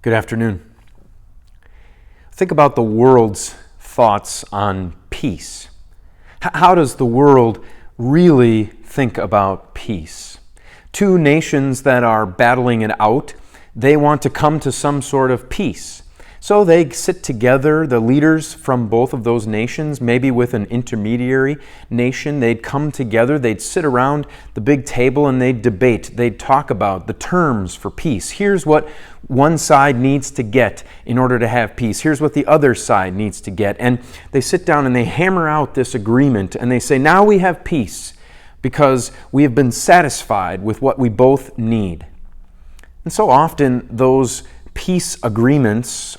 Good afternoon. Think about the world's thoughts on peace. How does the world really think about peace? Two nations that are battling it out, they want to come to some sort of peace. So they sit together, the leaders from both of those nations, maybe with an intermediary nation, they'd come together, they'd sit around the big table and they'd debate, they'd talk about the terms for peace. Here's what one side needs to get in order to have peace. Here's what the other side needs to get. And they sit down and they hammer out this agreement and they say, now we have peace because we have been satisfied with what we both need. And so often those peace agreements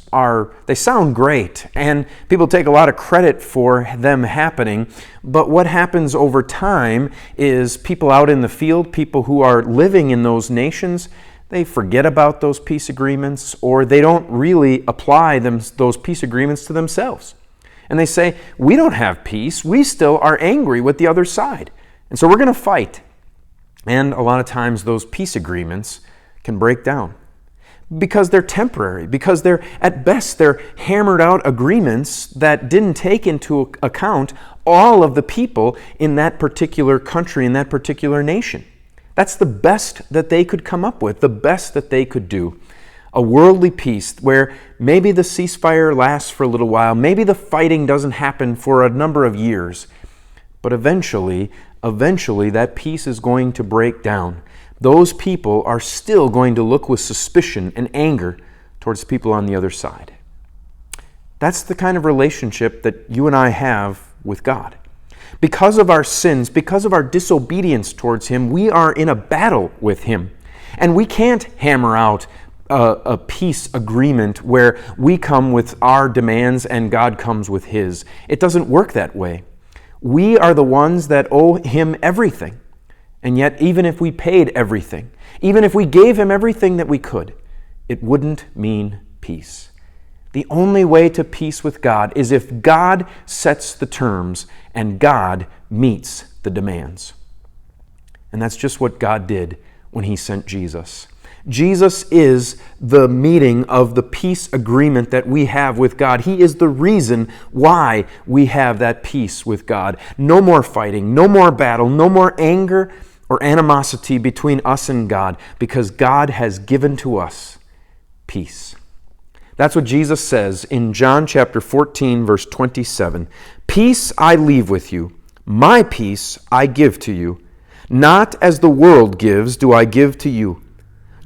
they sound great and people take a lot of credit for them happening, but what happens over time is people out in the field, people who are living in those nations, they forget about those peace agreements or they don't really apply those peace agreements to themselves. And they say, we don't have peace, we still are angry with the other side, and so we're going to fight. And a lot of times those peace agreements can break down, because they're temporary, because at best they're hammered out agreements that didn't take into account all of the people in that particular country, in that particular nation. That's the best that they could come up with, the best that they could do. A worldly peace where maybe the ceasefire lasts for a little while, maybe the fighting doesn't happen for a number of years, but eventually that peace is going to break down. Those people are still going to look with suspicion and anger towards people on the other side. That's the kind of relationship that you and I have with God. Because of our sins, because of our disobedience towards Him, we are in a battle with Him. And we can't hammer out a peace agreement where we come with our demands and God comes with His. It doesn't work that way. We are the ones that owe Him everything. And yet, even if we paid everything, even if we gave Him everything that we could, it wouldn't mean peace. The only way to peace with God is if God sets the terms and God meets the demands. And that's just what God did when He sent Jesus. Jesus is the meeting of the peace agreement that we have with God. He is the reason why we have that peace with God. No more fighting, no more battle, no more anger or animosity between us and God, because God has given to us peace. That's what Jesus says in John chapter 14, verse 27. Peace I leave with you, my peace I give to you. Not as the world gives do I give to you.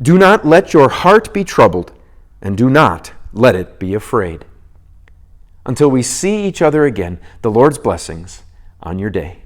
Do not let your heart be troubled, and do not let it be afraid. Until we see each other again, the Lord's blessings on your day.